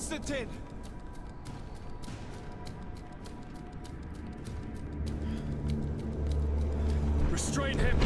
Constantine! Restrain him!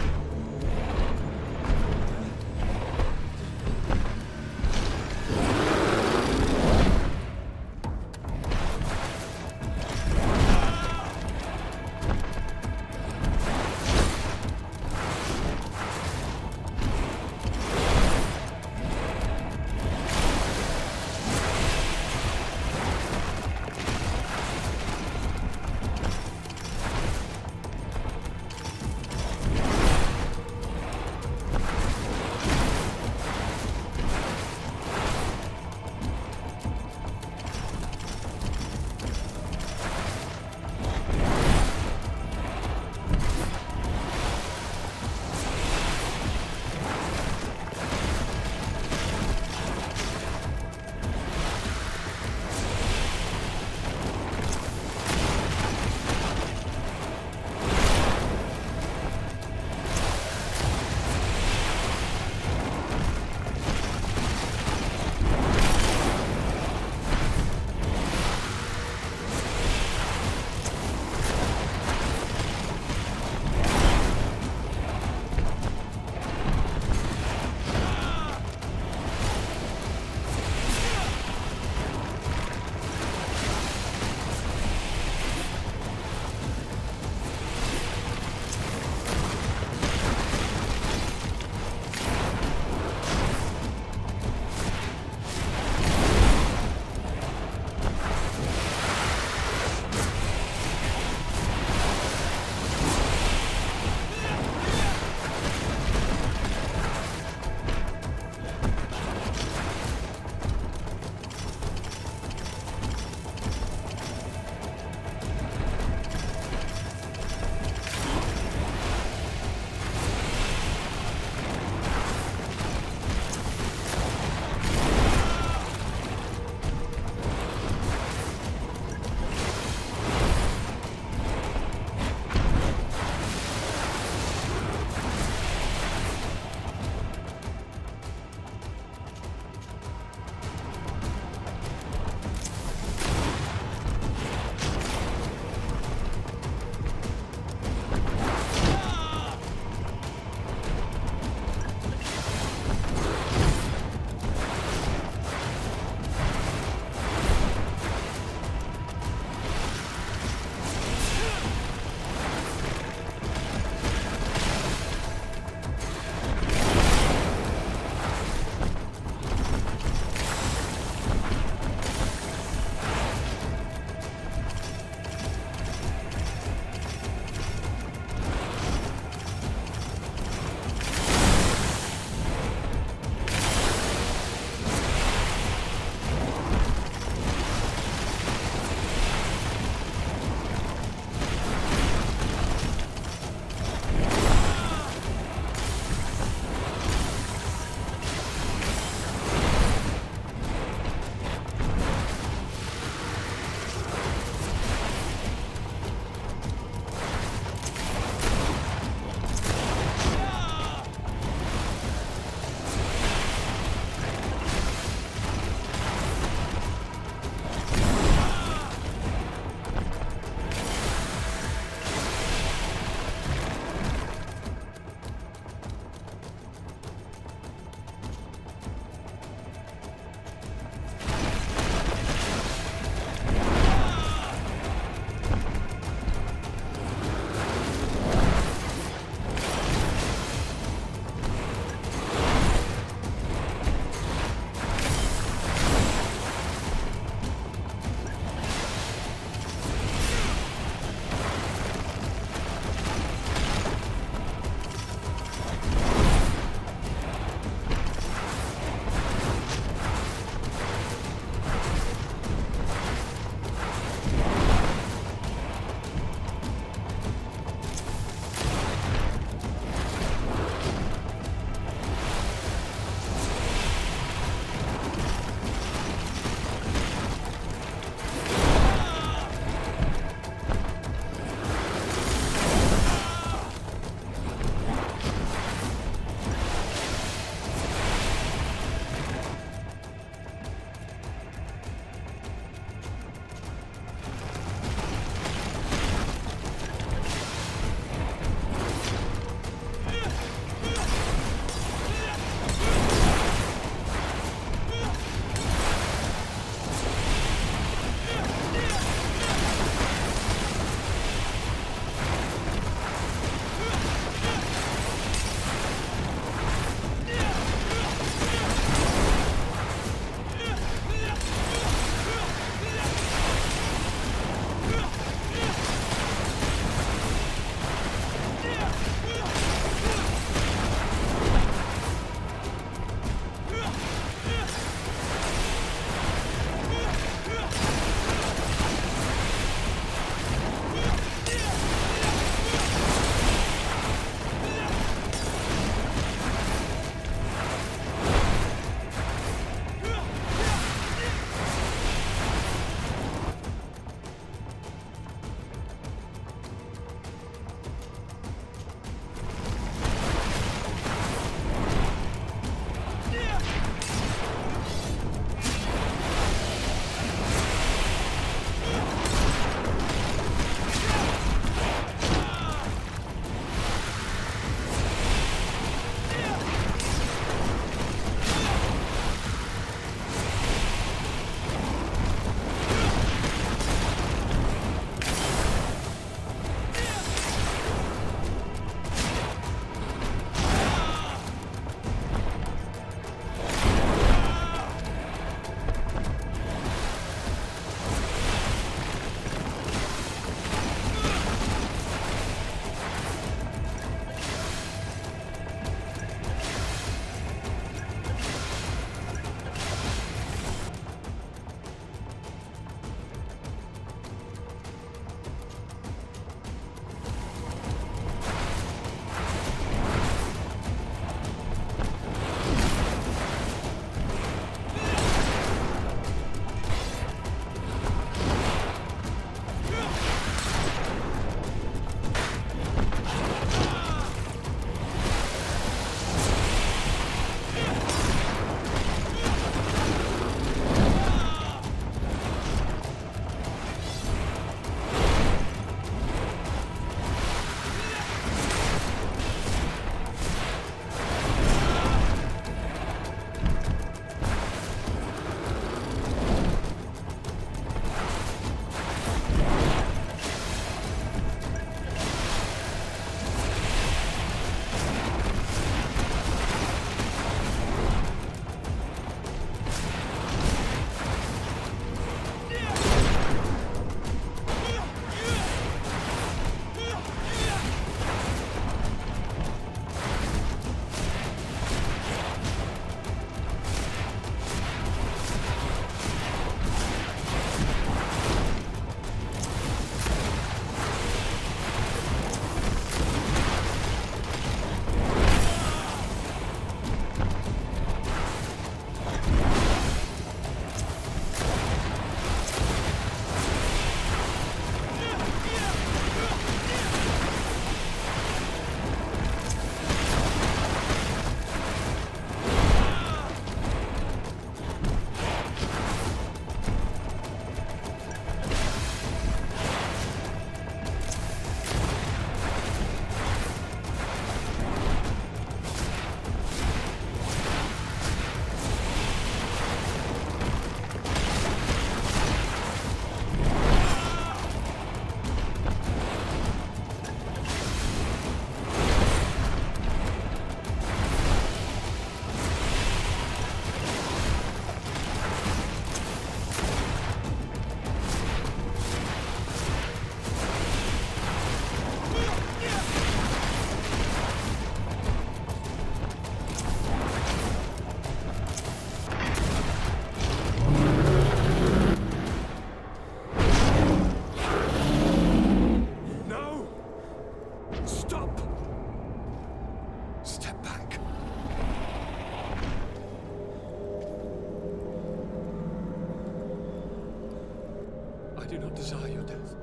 not desire your death.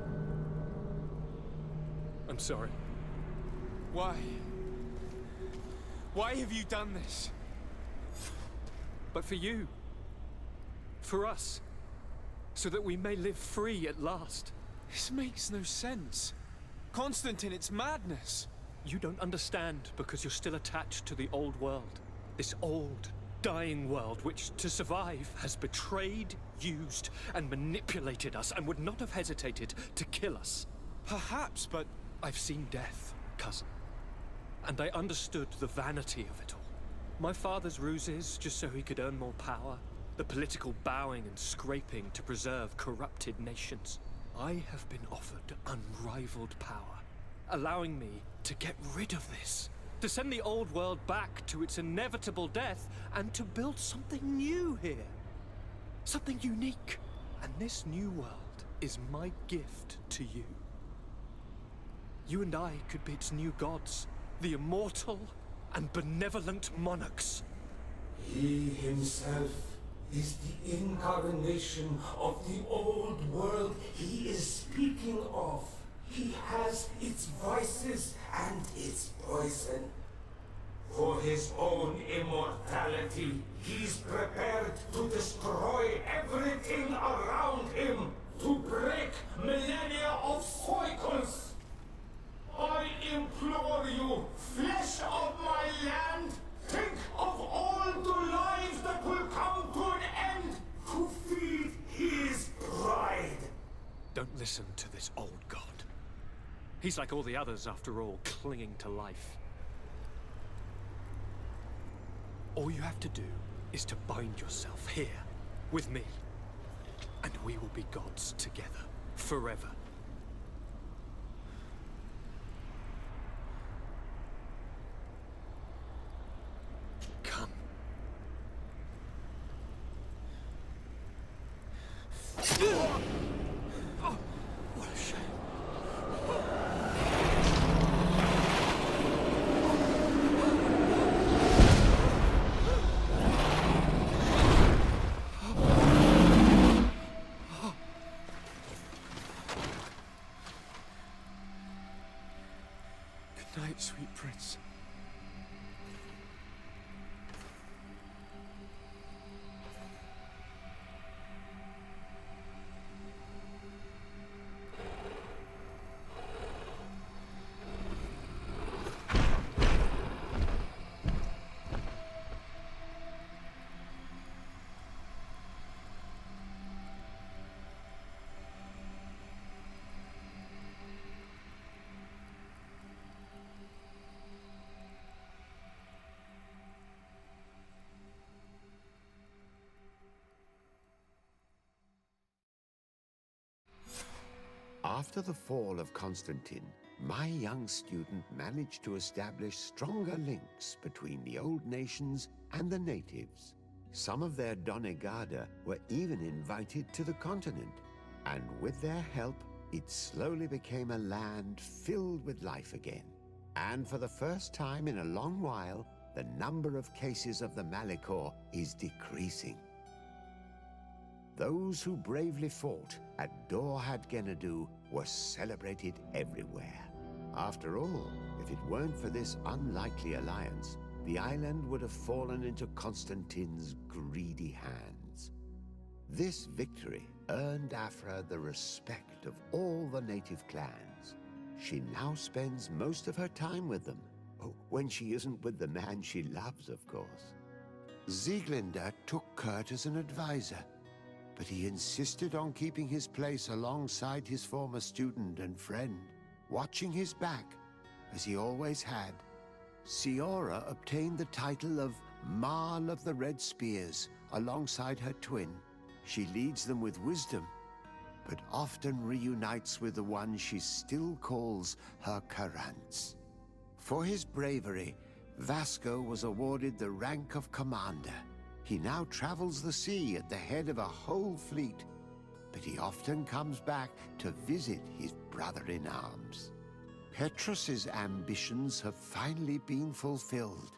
I'm sorry. Why? Why have you done this? But for you. For us. So that we may live free at last. This makes no sense. Constantine, it's madness. You don't understand because you're still attached to the old world. This old, dying world which, to survive, has betrayed, used, and manipulated us and would not have hesitated to kill us. Perhaps, but I've seen death, cousin. And I understood the vanity of it all. My father's ruses just so he could earn more power. The political bowing and scraping to preserve corrupted nations. I have been offered unrivaled power, allowing me to get rid of this. To send the old world back to its inevitable death and to build something new here. Something unique. And this new world is my gift to you. You and I could be its new gods, the immortal and benevolent monarchs. He himself is the incarnation of the old world he is speaking of. He has its vices and its poison. For his own immortality, he's prepared to destroy everything around him, to break millennia of cycles. I implore you, flesh of my land, think of all the lives that will come to an end to feed his pride. Don't listen to this old god. He's like all the others, after all, clinging to life. All you have to do is to bind yourself here, with me. And we will be gods together, forever. Come. Oh, what a shame. good night, sweet prince. After the fall of Constantine, my young student managed to establish stronger links between the old nations and the natives. Some of their donegada were even invited to the continent, and with their help, it slowly became a land filled with life again. And for the first time in a long while, the number of cases of the Malichor is decreasing. Those who bravely fought at Dorhad Genadu were celebrated everywhere. After all, if it weren't for this unlikely alliance, the island would have fallen into Constantine's greedy hands. This victory earned Afra the respect of all the native clans. She now spends most of her time with them. Oh, when she isn't with the man she loves, of course. Sieglinde took Kurt as an advisor, but he insisted on keeping his place alongside his former student and friend, watching his back, as he always had. Siora obtained the title of Marl of the Red Spears alongside her twin. She leads them with wisdom, but often reunites with the one she still calls her Karants. For his bravery, Vasco was awarded the rank of commander. He now travels the sea at the head of a whole fleet, but he often comes back to visit his brother-in-arms. Petrus's ambitions have finally been fulfilled.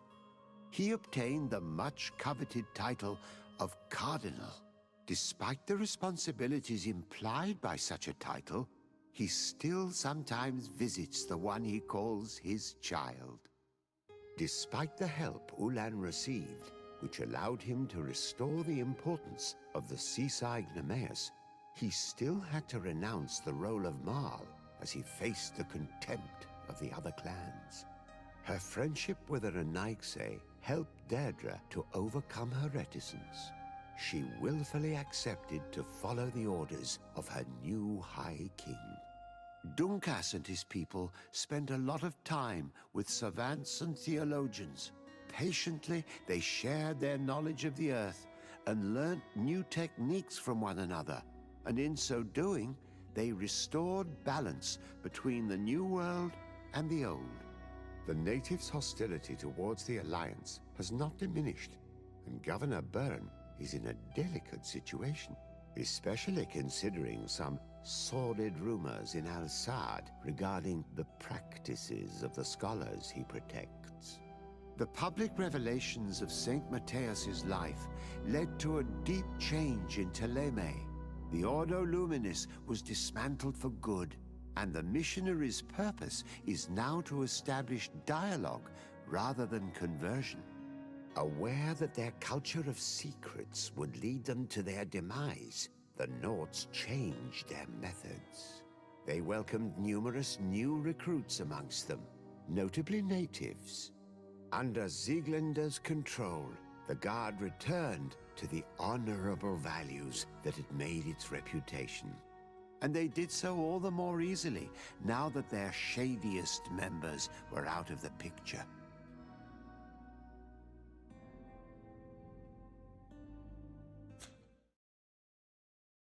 He obtained the much-coveted title of Cardinal. despite the responsibilities implied by such a title, he still sometimes visits the one he calls his child. Despite the help Ulan received, which allowed him to restore the importance of the seaside Nemeus, he still had to renounce the role of Marl as he faced the contempt of the other clans. Her friendship with Aranaikse helped Deirdre to overcome her reticence. She willfully accepted to follow the orders of her new High King. Dunkas and his people spent a lot of time with savants and theologians. Patiently, they shared their knowledge of the earth and learnt new techniques from one another, and in so doing, they restored balance between the New World and the Old. The natives' hostility towards the Alliance has not diminished, and Governor Byrne is in a delicate situation, especially considering some sordid rumors in Al-Saad regarding the practices of the scholars he protects. The public revelations of Saint Matthias's life led to a deep change in Teleme. The Ordo Luminis was dismantled for good, and the missionaries' purpose is now to establish dialogue rather than conversion. Aware that their culture of secrets would lead them to their demise, the Nords changed their methods. They welcomed numerous new recruits amongst them, notably natives. Under Sieglinder's control, the Guard returned to the honorable values that had made its reputation. And they did so all the more easily now that their shadiest members were out of the picture.